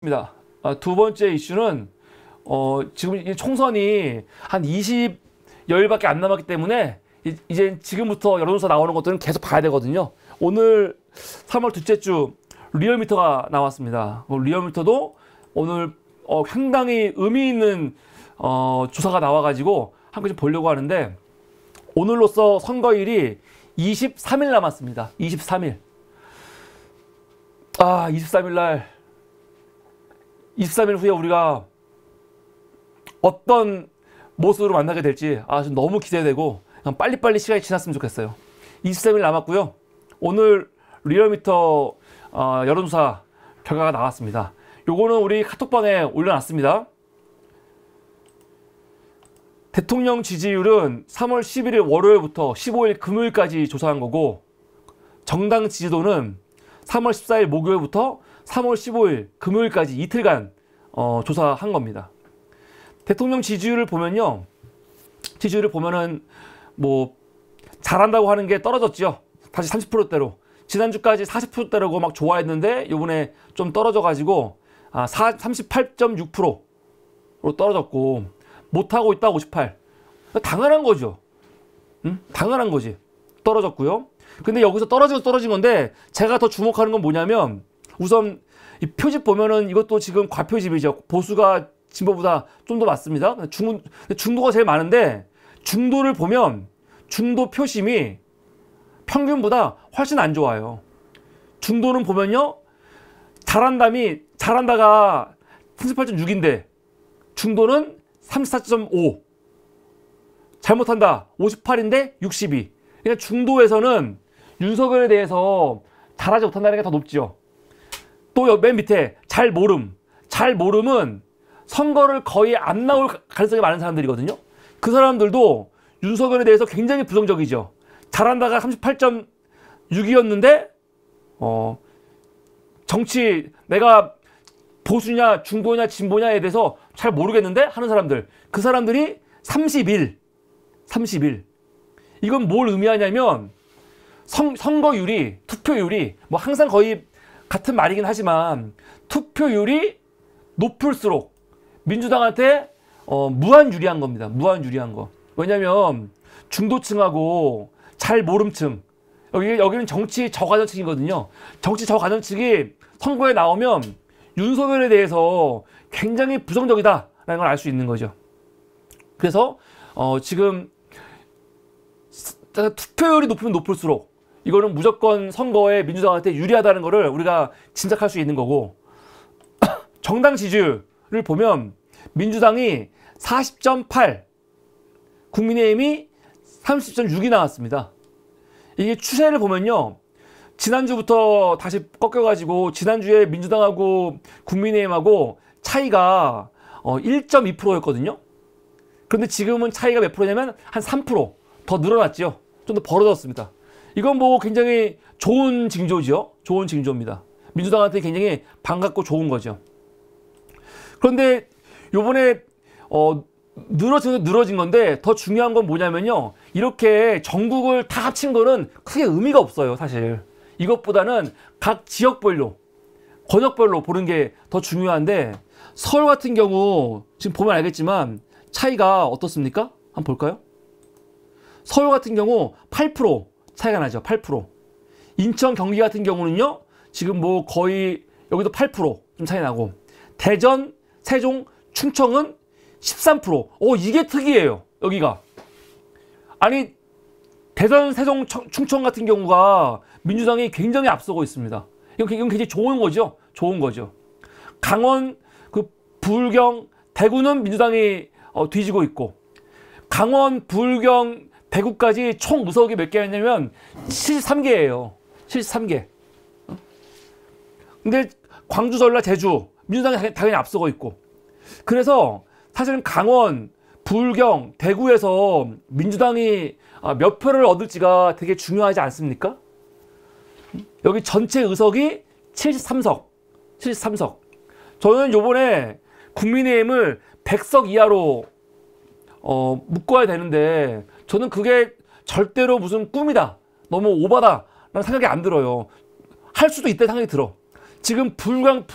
입니다. 두 번째 이슈는 지금 이 총선이 한 20여일밖에 안 남았기 때문에 이제 지금부터 여론조사 나오는 것들은 계속 봐야 되거든요. 오늘 3월 둘째 주 리얼미터가 나왔습니다. 리얼미터도 오늘 상당히 의미 있는 조사가 나와가지고 한번 좀 보려고 하는데, 오늘로써 선거일이 23일 남았습니다. 23일. 23일 후에 우리가 어떤 모습으로 만나게 될지 좀 너무 기대되고, 그냥 빨리빨리 시간이 지났으면 좋겠어요. 23일 남았고요. 오늘 리얼미터 여론조사 결과가 나왔습니다. 요거는 우리 카톡방에 올려놨습니다. 대통령 지지율은 3월 11일 월요일부터 15일 금요일까지 조사한 거고, 정당 지지도는 3월 14일 목요일부터 3월 15일 금요일까지 이틀간 조사한 겁니다. 대통령 지지율을 보면요, 뭐 잘한다고 하는 게 떨어졌죠. 다시 30%대로. 지난주까지 40%대라고 막 좋아했는데 요번에 좀 떨어져가지고 38.6%로 떨어졌고, 못하고 있다 58. 당연한 거죠. 응? 당연한 거지. 떨어졌고요. 근데 여기서 떨어진 건데, 제가 더 주목하는 건 뭐냐면, 우선 이 표집 보면은 이것도 지금 과표집이죠. 보수가 진보보다 좀 더 많습니다. 중도가 제일 많은데, 중도를 보면 중도 표심이 평균보다 훨씬 안 좋아요. 중도는 보면요, 잘한다가 38.6인데 중도는 34.5, 잘못한다 58인데 62. 그러니까 중도에서는 윤석열에 대해서 잘하지 못한다는 게 더 높죠. 또 맨 밑에 잘 모름은 선거를 거의 안 나올 가능성이 많은 사람들이거든요. 그 사람들도 윤석열에 대해서 굉장히 부정적이죠. 잘한다가 38.6이었는데 정치 내가 보수냐 중도냐 진보냐에 대해서 잘 모르겠는데 하는 사람들, 그 사람들이 31. 이건 뭘 의미하냐면, 선거율이, 투표율이 뭐 항상 거의 같은 말이긴 하지만, 투표율이 높을수록 민주당한테 무한 유리한 겁니다. 무한 유리한 거. 왜냐면 중도층하고 잘 모름층, 여기는 정치 저가전층이거든요. 정치 저가전층이 선거에 나오면 윤석열에 대해서 굉장히 부정적이다라는 걸 알 수 있는 거죠. 그래서 지금 투표율이 높으면 높을수록 이거는 무조건 선거에 민주당한테 유리하다는 거를 우리가 짐작할 수 있는 거고, 정당 지지율을 보면 민주당이 40.8, 국민의힘이 30.6이 나왔습니다. 이게 추세를 보면요, 지난주부터 다시 꺾여가지고 지난주에 민주당하고 국민의힘하고 차이가 1.2%였거든요. 그런데 지금은 차이가 몇 프로냐면 한 3% 더 늘어났죠. 좀 더 벌어졌습니다. 이건 뭐 굉장히 좋은 징조죠. 좋은 징조입니다. 민주당한테 굉장히 반갑고 좋은 거죠. 그런데 요번에 늘어진 건데, 더 중요한 건 뭐냐면요, 이렇게 전국을 다 합친 거는 크게 의미가 없어요. 사실 이것보다는 각 지역별로, 권역별로 보는 게 더 중요한데, 서울 같은 경우 지금 보면 알겠지만 차이가 어떻습니까? 한번 볼까요? 서울 같은 경우 8% 차이가 나죠. 8%. 인천, 경기 같은 경우는요, 지금 뭐 거의 여기도 8% 좀 차이 나고, 대전, 세종, 충청은 13%. 이게 특이해요. 여기가. 아니, 대전, 세종, 충청 같은 경우가 민주당이 굉장히 앞서고 있습니다. 이건 굉장히 좋은 거죠. 좋은 거죠. 강원, 불경, 대구는 민주당이 뒤지고 있고, 강원, 불경, 대구까지 총 의석이 몇 개였냐면 73개예요. 73개. 근데 광주, 전라, 제주 민주당이 당연히 앞서고 있고, 그래서 사실은 강원, 불경, 대구에서 민주당이 몇 표를 얻을지가 되게 중요하지 않습니까? 여기 전체 의석이 73석. 저는 요번에 국민의힘을 100석 이하로 묶어야 되는데, 저는 그게 절대로 무슨 꿈이다, 너무 오바다 라는 생각이 안 들어요. 할 수도 있다는 생각이 들어. 지금 불금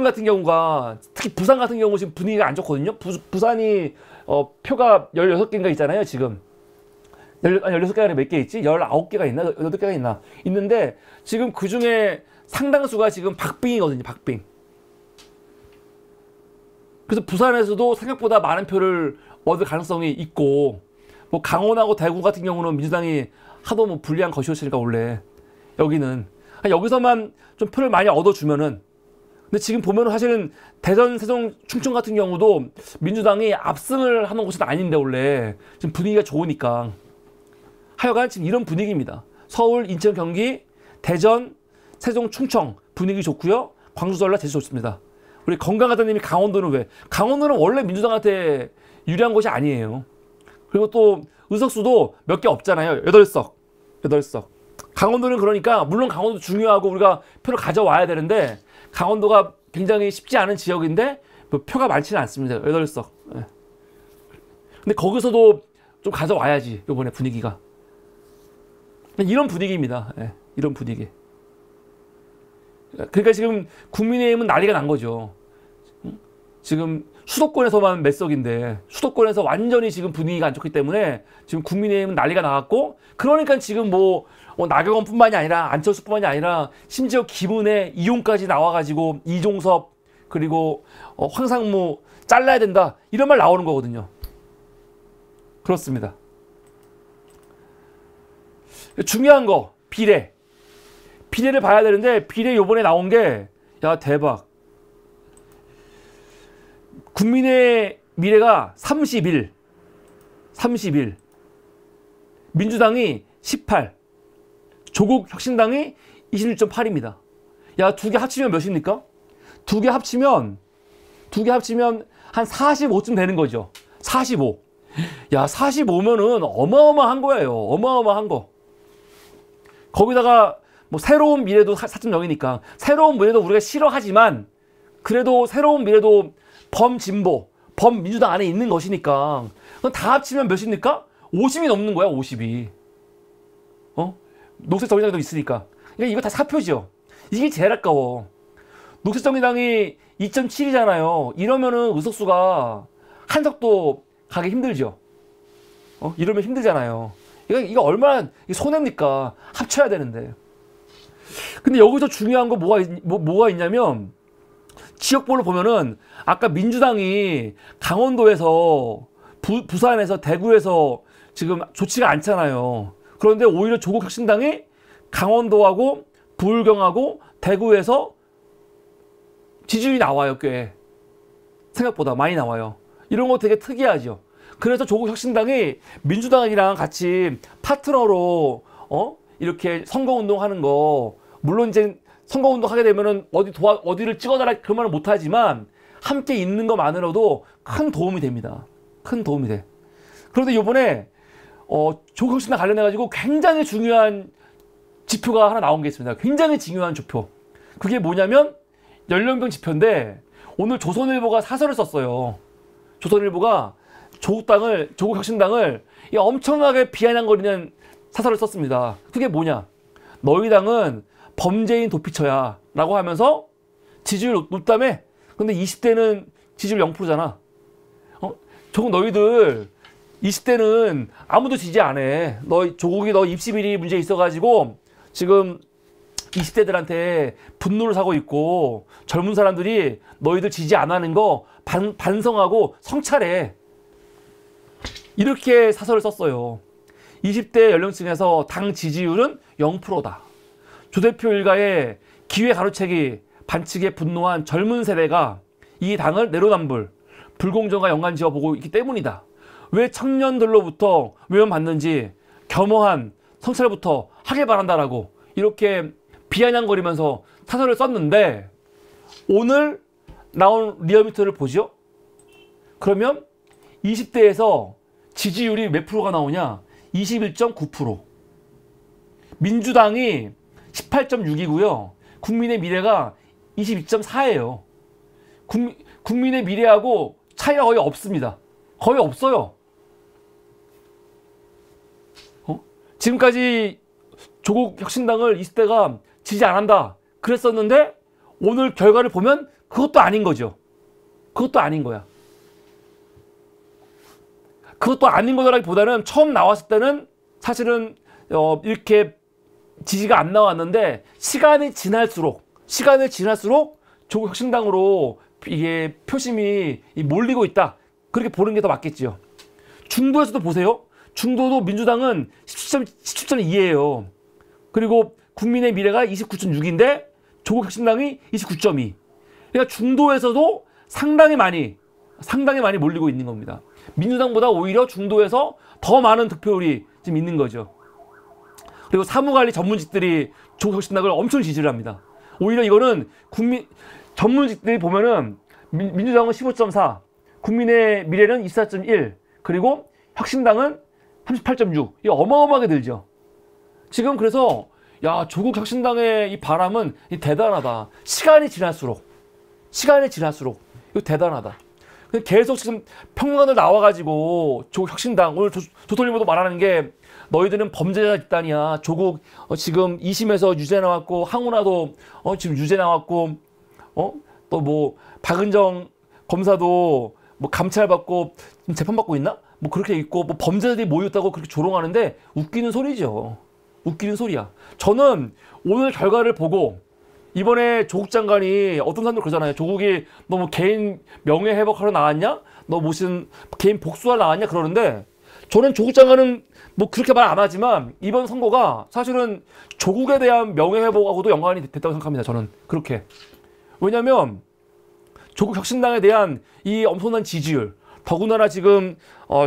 같은 경우가 특히 부산 같은 경우 지금 분위기가 안 좋거든요. 부산이 표가 16개인가 있잖아요, 지금. 16개가 아니라 몇 개 있지? 19개가 있나? 8개가 있나? 있는데 지금 그 중에 상당수가 지금 박빙이거든요, 박빙. 그래서 부산에서도 생각보다 많은 표를 얻을 가능성이 있고, 뭐 강원하고 대구 같은 경우는 민주당이 하도 뭐 불리한 것이었으니까 원래 여기는 여기서만 좀 표를 많이 얻어주면은. 근데 지금 보면은 사실은 대전, 세종, 충청 같은 경우도 민주당이 압승을 하는 곳은 아닌데 원래 지금 분위기가 좋으니까. 하여간 지금 이런 분위기입니다. 서울, 인천, 경기, 대전, 세종, 충청 분위기 좋고요. 광주, 전라, 제주 좋습니다. 우리 건강하다님이 강원도는 왜? 강원도는 원래 민주당한테 유리한 곳이 아니에요. 그리고 또 의석수도 몇 개 없잖아요. 8석. 강원도는 그러니까 물론 강원도 중요하고 우리가 표를 가져와야 되는데 강원도가 굉장히 쉽지 않은 지역인데 뭐 표가 많지는 않습니다. 8석. 근데 거기서도 좀 가져와야지. 이번에 분위기가. 이런 분위기입니다. 이런 분위기. 그러니까 지금 국민의힘은 난리가 난 거죠. 지금 수도권에서만 몇 석인데 수도권에서 완전히 지금 분위기가 안 좋기 때문에 지금 국민의힘은 난리가 나갔고, 그러니까 지금 뭐 나경원뿐만이 아니라 안철수뿐만이 아니라 심지어 김은혜, 이용까지 나와가지고 이종섭 그리고 황상무 잘라야 된다 이런 말 나오는 거거든요. 그렇습니다. 중요한 거 비례를 봐야 되는데 비례 요번에 나온 게 야 대박. 국민의 미래가 31 민주당이 18 조국 혁신당이 21.8입니다. 야, 두 개 합치면 몇입니까? 두 개 합치면 한 45쯤 되는 거죠. 45. 야, 45면은 어마어마한 거예요. 어마어마한 거. 거기다가 뭐 새로운 미래도 4.0이니까 새로운 미래도 우리가 싫어하지만 그래도 새로운 미래도 범진보, 범민주당 안에 있는 것이니까 그건 다 합치면 몇입니까? 50이 넘는 거야, 50이. 녹색정의당도 있으니까. 그러니까 이거 다 사표죠. 이게 제일 아까워. 녹색정의당이 2.7이잖아요. 이러면은 의석수가 한 석도 가기 힘들죠. 이러면 힘들잖아요. 이거 얼마나 손해입니까? 합쳐야 되는데. 근데 여기서 중요한 거 뭐가 있냐면 지역별로 보면은 아까 민주당이 강원도에서 부산에서 대구에서 지금 좋지가 않잖아요. 그런데 오히려 조국 혁신당이 강원도하고 부울경하고 대구에서 지지율이 나와요. 꽤 생각보다 많이 나와요. 이런 거 되게 특이하죠. 그래서 조국 혁신당이 민주당이랑 같이 파트너로 이렇게 선거운동하는 거, 물론 이제 선거운동 하게 되면은 어디를 찍어달라 그런 말은 못하지만 함께 있는 것만으로도 큰 도움이 됩니다. 큰 도움이 돼. 그런데 이번에 조국 혁신당 관련해가지고 굉장히 중요한 지표가 하나 나온 게 있습니다. 굉장히 중요한 지표. 그게 뭐냐면 연령별 지표인데 오늘 조선일보가 사설을 썼어요. 조선일보가 조국 혁신당을 엄청나게 비아냥거리는 사설을 썼습니다. 그게 뭐냐? 너희 당은 범죄인 도피처야 라고 하면서 지지율 높다며? 근데 20대는 지지율 0%잖아. 조국 너희들 20대는 아무도 지지 안 해. 조국이 너 입시비리 문제 있어가지고 지금 20대들한테 분노를 사고 있고 젊은 사람들이 너희들 지지 안 하는 거 반성하고 성찰해. 이렇게 사설을 썼어요. 20대 연령층에서 당 지지율은 0%다. 조 대표 일가의 기회 가로채기 반칙에 분노한 젊은 세대가 이 당을 내로남불, 불공정과 연관지어 보고 있기 때문이다. 왜 청년들로부터 외면받는지 겸허한 성찰부터 하길 바란다라고 이렇게 비아냥거리면서 사설을 썼는데 오늘 나온 리얼미터를 보죠? 그러면 20대에서 지지율이 몇 프로가 나오냐? 21.9%. 민주당이 18.6이고요. 국민의 미래가 22.4예요. 국민의 미래하고 차이가 거의 없습니다. 거의 없어요. 지금까지 조국 혁신당을 20대가 지지 안 한다. 그랬었는데 오늘 결과를 보면 그것도 아닌 거죠. 그것도 아닌 거야. 그것도 아닌 거라기보다는 처음 나왔을 때는 사실은 이렇게 지지가 안 나왔는데 시간이 지날수록 조국 혁신당으로 이게 표심이 몰리고 있다. 그렇게 보는 게 더 맞겠지요. 중도에서도 보세요. 중도도 민주당은 17.2예요. 그리고 국민의 미래가 29.6인데 조국 혁신당이 29.2. 그러니까 중도에서도 상당히 많이 몰리고 있는 겁니다. 민주당보다 오히려 중도에서 더 많은 득표율이 지금 있는 거죠. 그리고 사무관리 전문직들이 조국 혁신당을 엄청 지지를 합니다. 오히려 이거는 전문직들이 보면은 민주당은 15.4, 국민의 미래는 24.1, 그리고 혁신당은 38.6. 이거 어마어마하게 들죠. 지금 그래서 야, 조국 혁신당의 이 바람은 대단하다. 시간이 지날수록 이거 대단하다. 계속 지금 평론가들 나와가지고 조국 혁신당, 오늘 조톨리모도 말하는 게 너희들은 범죄자 집단이야. 조국 지금 2심에서 유죄 나왔고, 항우나도 지금 유죄 나왔고, 또 뭐 박은정 검사도 뭐 감찰받고 지금 재판받고 있나? 뭐 그렇게 있고, 뭐 범죄자들이 모였다고 그렇게 조롱하는데 웃기는 소리죠. 웃기는 소리야. 저는 오늘 결과를 보고 이번에 조국 장관이 어떤 사람들 그러잖아요. 조국이 너 뭐 개인 명예 회복하러 나왔냐? 너 무슨 개인 복수하러 나왔냐? 그러는데 저는 조국 장관은 뭐 그렇게 말 안 하지만 이번 선거가 사실은 조국에 대한 명예 회복하고도 연관이 됐다고 생각합니다. 저는 그렇게. 왜냐면 조국 혁신당에 대한 이 엄청난 지지율, 더군다나 지금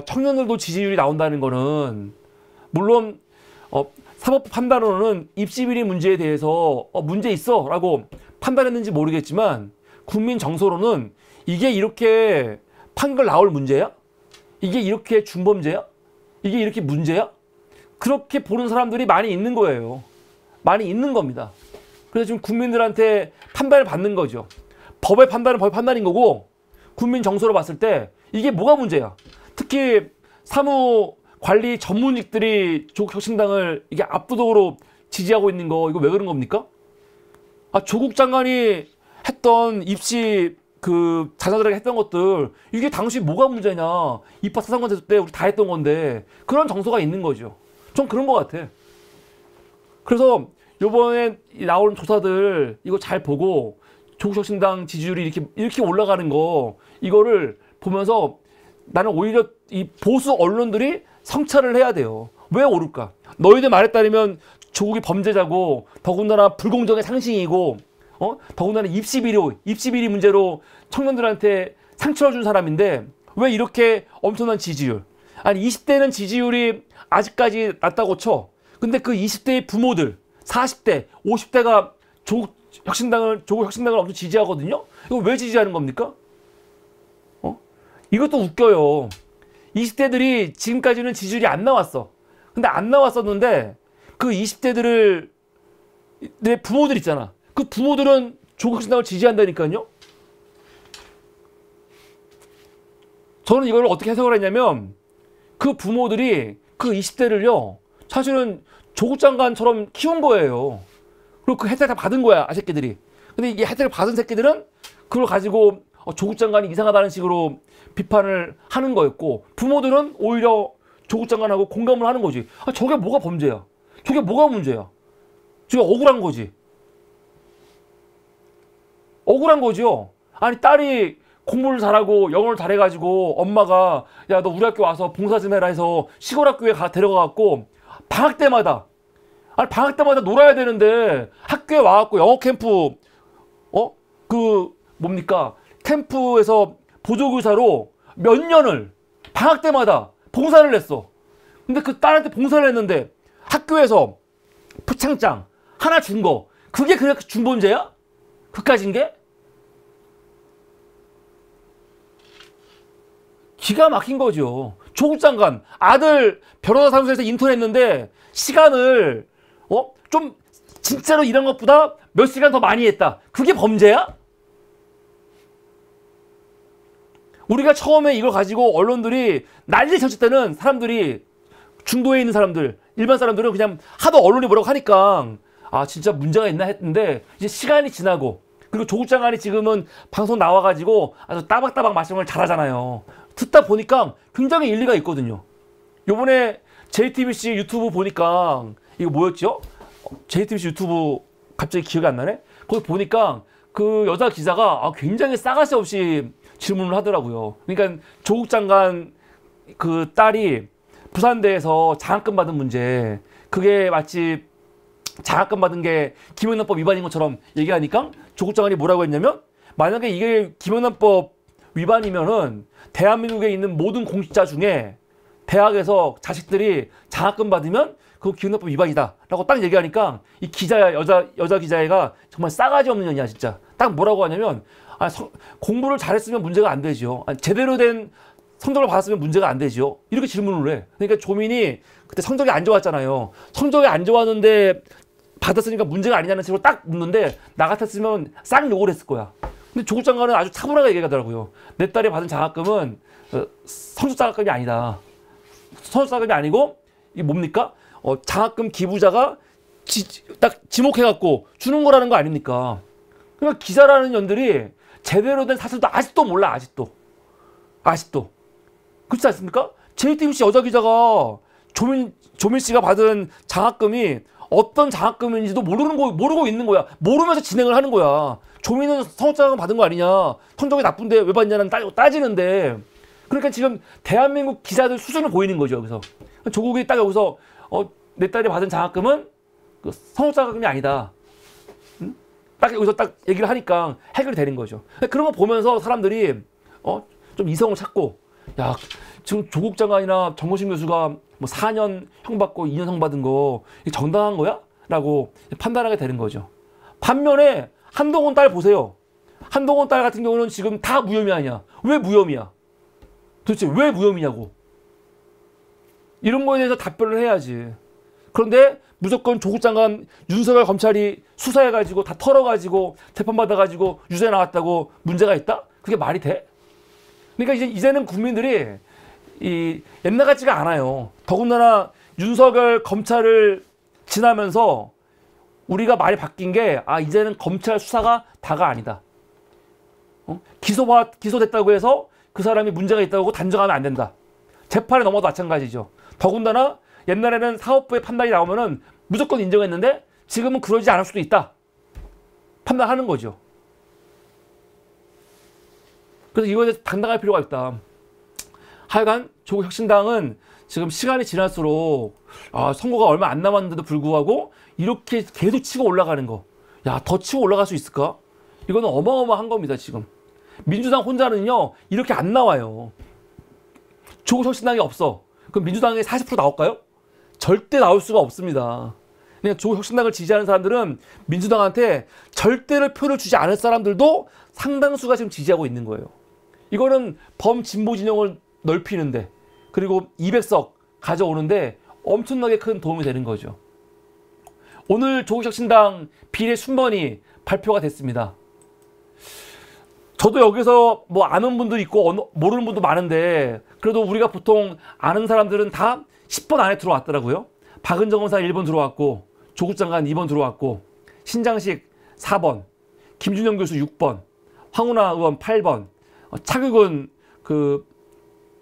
청년들도 지지율이 나온다는 거는 물론 사법 판단으로는 입시 비리 문제에 대해서 문제 있어 라고 판단했는지 모르겠지만 국민 정서로는 이게 이렇게 판결 나올 문제야? 이게 이렇게 중범죄야? 이게 이렇게 문제야? 그렇게 보는 사람들이 많이 있는 거예요. 많이 있는 겁니다. 그래서 지금 국민들한테 판단을 받는 거죠. 법의 판단은 법의 판단인 거고 국민 정서로 봤을 때 이게 뭐가 문제야? 특히 사무관리 전문직들이 조국 혁신당을 이게 압도적으로 지지하고 있는 거 이거 왜 그런 겁니까? 조국 장관이 했던 입시 자녀들에게 했던 것들 이게 당시 뭐가 문제냐? 입학 사상관 제도 때 우리 다 했던 건데 그런 정서가 있는 거죠. 전 그런 것 같아. 그래서 요번에 나오는 조사들 이거 잘 보고 조국 혁신당 지지율이 이렇게 올라가는 거 이거를 보면서 나는 오히려 이 보수 언론들이 성찰을 해야 돼요. 왜 오를까? 너희들 말에 따르면 조국이 범죄자고 더군다나 불공정의 상징이고 더군다나 입시 비리 문제로 청년들한테 상처를 준 사람인데 왜 이렇게 엄청난 지지율? 아니 20대는 지지율이 아직까지 낮다고 쳐. 근데 그 20대의 부모들 40대, 50대가 조국 혁신당을 엄청 지지하거든요. 이거 왜 지지하는 겁니까? 이것도 웃겨요. 20대들이 지금까지는 지지율이 안 나왔어. 근데 안 나왔었는데 그 20대들을 내 부모들 있잖아. 그 부모들은 조국 혁신당을 지지한다니까요. 저는 이걸 어떻게 해석을 했냐면 그 부모들이 그 20대를요 사실은 조국 장관처럼 키운 거예요. 그리고 그 혜택 다 받은 거야, 새끼들이. 근데 이 혜택을 받은 새끼들은 그걸 가지고 조국 장관이 이상하다는 식으로 비판을 하는 거였고 부모들은 오히려 조국 장관하고 공감을 하는 거지. 저게 뭐가 범죄야? 저게 뭐가 문제야? 저게 억울한 거지. 억울한 거죠. 아니 딸이 공부를 잘하고 영어를 잘해가지고 엄마가 야 너 우리 학교 와서 봉사 좀 해라 해서 시골 학교에 데려가갖고 방학 때마다 놀아야 되는데 학교에 와갖고 영어 캠프 뭡니까 캠프에서 보조교사로 몇 년을 방학 때마다 봉사를 했어. 근데 그 딸한테 봉사를 했는데 학교에서 표창장 하나 준 거 그게 그냥 중범죄야? 그까진 게? 기가 막힌 거죠. 조국 장관 아들 변호사 사무소에서 인턴했는데 시간을 좀 진짜로 일한 것보다 몇 시간 더 많이 했다. 그게 범죄야? 우리가 처음에 이걸 가지고 언론들이 난리 쳤을 때는 사람들이 중도에 있는 사람들 일반 사람들은 그냥 하도 언론이 뭐라고 하니까 아 진짜 문제가 있나 했는데 이제 시간이 지나고 그리고 조국 장관이 지금은 방송 나와가지고 아주 따박따박 말씀을 잘하잖아요. 듣다 보니까 굉장히 일리가 있거든요. 요번에 JTBC 유튜브 보니까 이거 뭐였죠? JTBC 유튜브 갑자기 기억이 안 나네? 거기 보니까 그 여자 기자가 굉장히 싸가지 없이 질문을 하더라고요. 그러니까 조국 장관 그 딸이 부산대에서 장학금 받은 문제, 그게 마치 장학금 받은 게 김영란법 위반인 것처럼 얘기하니까 조국 장관이 뭐라고 했냐면, 만약에 이게 김영란법 위반이면은 대한민국에 있는 모든 공직자 중에 대학에서 자식들이 장학금 받으면 그거 김영란법 위반이다 라고 딱 얘기하니까 이 기자, 여자 기자애가 정말 싸가지 없는 년이야 진짜. 딱 뭐라고 하냐면, 공부를 잘했으면 문제가 안 되죠. 제대로 된 성적을 받았으면 문제가 안 되죠. 이렇게 질문을 해. 그러니까 조민이 그때 성적이 안 좋았잖아요. 성적이 안 좋았는데 받았으니까 문제가 아니냐는 식으로 딱 묻는데, 나 같았으면 싹 욕을 했을 거야. 근데 조국 장관은 아주 차분하게 얘기하더라고요. 내 딸이 받은 장학금은 성적 장학금이 아니다. 성적 장학금이 아니고 이게 뭡니까? 장학금 기부자가 딱 지목해갖고 주는 거라는 거 아닙니까? 그러니까 기자라는 년들이 제대로 된 사실도 아직도 몰라. 아직도. 그렇지 않습니까? JTBC 여자 기자가 조민 씨가 받은 장학금이 어떤 장학금인지도 모르고 있는 거야. 모르면서 진행을 하는 거야. 조민은 성적장학금 받은 거 아니냐. 성적이 나쁜데 왜 받냐는 따지는데. 그러니까 지금 대한민국 기자들 수준을 보이는 거죠. 여기서. 조국이 딱 여기서 내 딸이 받은 장학금은 성적장학금이 아니다. 응? 딱 여기서 딱 얘기를 하니까 해결이 되는 거죠. 그런 거 보면서 사람들이 좀 이성을 찾고, 야, 지금 조국 장관이나 정호심 교수가 뭐 4년 형 받고 2년 형 받은 거 이게 정당한 거야? 라고 판단하게 되는 거죠. 반면에 한동훈 딸 보세요. 한동훈 딸 같은 경우는 지금 다 무혐의 아니야. 왜 무혐의야? 도대체 왜 무혐의냐고. 이런 거에 대해서 답변을 해야지. 그런데 무조건 조국 장관, 윤석열 검찰이 수사해가지고 다 털어가지고 재판받아가지고 유죄 나왔다고 문제가 있다? 그게 말이 돼? 그러니까 이제는 국민들이 옛날 같지가 않아요. 더군다나 윤석열 검찰을 지나면서 우리가 많이 바뀐 게, 이제는 검찰 수사가 다가 아니다. 기소됐다고 해서 그 사람이 문제가 있다고 단정하면 안 된다. 재판에 넘어도 마찬가지죠. 더군다나 옛날에는 사법부의 판단이 나오면은 무조건 인정했는데 지금은 그러지 않을 수도 있다. 판단하는 거죠. 그래서 이거에 대해서 당당할 필요가 있다. 하여간 조국 혁신당은 지금 시간이 지날수록 선거가 얼마 안 남았는데도 불구하고 이렇게 계속 치고 올라가는 거. 야, 더 치고 올라갈 수 있을까? 이거는 어마어마한 겁니다, 지금. 민주당 혼자는요, 이렇게 안 나와요. 조국 혁신당이 없어. 그럼 민주당이 40% 나올까요? 절대 나올 수가 없습니다. 그냥 조국 혁신당을 지지하는 사람들은 민주당한테 절대로 표를 주지 않을 사람들도 상당수가 지금 지지하고 있는 거예요. 이거는 범진보 진영을 넓히는데, 그리고 200석 가져오는데 엄청나게 큰 도움이 되는 거죠. 오늘 조국 혁신당 비례 순번이 발표가 됐습니다. 저도 여기서 뭐 아는 분도 있고 모르는 분도 많은데, 그래도 우리가 보통 아는 사람들은 다 10번 안에 들어왔더라고요. 박은정 검사 1번 들어왔고, 조국 장관 2번 들어왔고, 신장식 4번, 김준영 교수 6번, 황운하 의원 8번, 차규근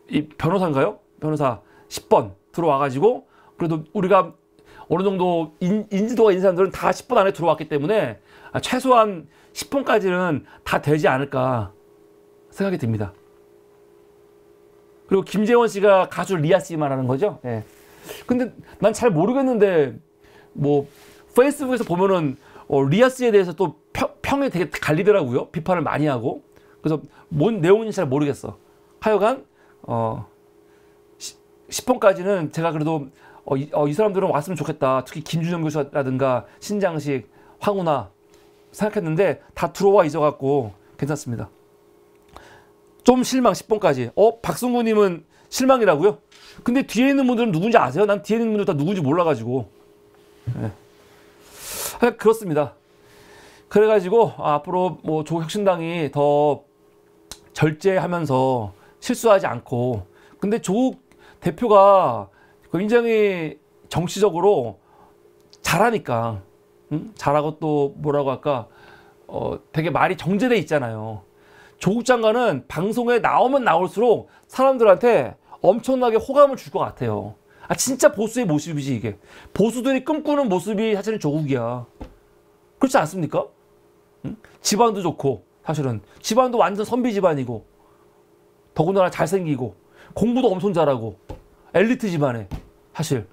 이 변호사인가요? 변호사 10번 들어와가지고, 그래도 우리가 어느 정도 인지도가 있는 사람들은 다 10번 안에 들어왔기 때문에 최소한 10번까지는 다 되지 않을까 생각이 듭니다. 그리고 김재원 씨가 가수 리아 씨 말하는 거죠? 예. 근데 난 잘 모르겠는데, 뭐 페이스북에서 보면은 리아 씨에 대해서 또 평이 되게 갈리더라고요. 비판을 많이 하고. 그래서 뭔 내용인지 잘 모르겠어. 하여간 10번까지는 제가 그래도 이 사람들은 왔으면 좋겠다. 특히 김준영 교수라든가 신장식, 황운하 생각했는데 다 들어와 있어갖고 괜찮습니다. 좀 실망. 10번까지. 박승구님은 실망이라고요? 근데 뒤에 있는 분들은 누군지 아세요? 난 뒤에 있는 분들 다 누군지 몰라가지고. 네. 그렇습니다. 그래가지고 앞으로 뭐 조국 혁신당이 더 절제하면서 실수하지 않고, 근데 조국 대표가 굉장히 정치적으로 잘하니까 잘하고 또 뭐라고 할까 되게 말이 정제돼 있잖아요. 조국 장관은 방송에 나오면 나올수록 사람들한테 엄청나게 호감을 줄 것 같아요. 아 진짜 보수의 모습이지 이게. 보수들이 꿈꾸는 모습이 사실은 조국이야. 그렇지 않습니까? 집안도 좋고 사실은 집안도 완전 선비 집안이고 더군다나 잘생기고 공부도 엄청 잘하고 엘리트 집안에 사실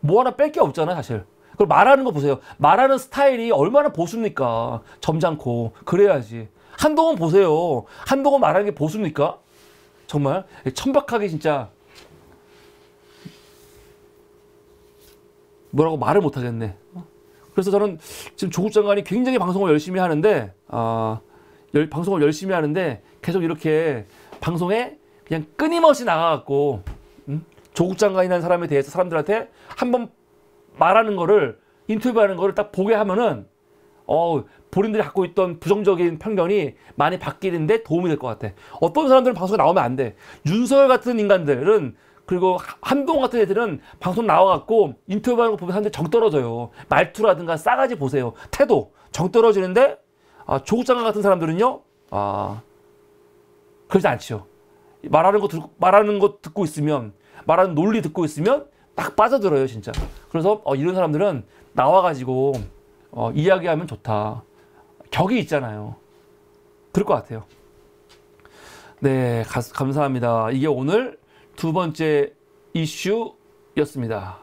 뭐 하나 뺄 게 없잖아 사실. 그걸 말하는 거 보세요. 말하는 스타일이 얼마나 보수입니까? 점잖고 그래야지. 한동훈 보세요. 한동훈 말하는 게 보수입니까? 정말 천박하게 진짜 뭐라고 말을 못 하겠네. 그래서 저는 지금 조국 장관이 굉장히 방송을 열심히 하는데 방송을 열심히 하는데 계속 이렇게 방송에 그냥 끊임없이 나가갖고 조국 장관이라는 사람에 대해서 사람들한테 한번 말하는 거를 인터뷰하는 거를 딱 보게 하면은 본인들이 갖고 있던 부정적인 편견이 많이 바뀌는데 도움이 될 것 같아. 어떤 사람들은 방송에 나오면 안 돼. 윤석열 같은 인간들은 그리고 한동훈 같은 애들은 방송 나와갖고 인터뷰하는 거 보면 사람들이 정 떨어져요. 말투라든가 싸가지 보세요. 태도 정 떨어지는데 조국 장관 같은 사람들은요 그러지 않죠. 말하는 거 듣고 있으면 말하는 논리 듣고 있으면 딱 빠져들어요 진짜. 그래서 이런 사람들은 나와가지고 이야기하면 좋다. 격이 있잖아요. 그럴 것 같아요. 네 감사합니다. 이게 오늘 두 번째 이슈였습니다.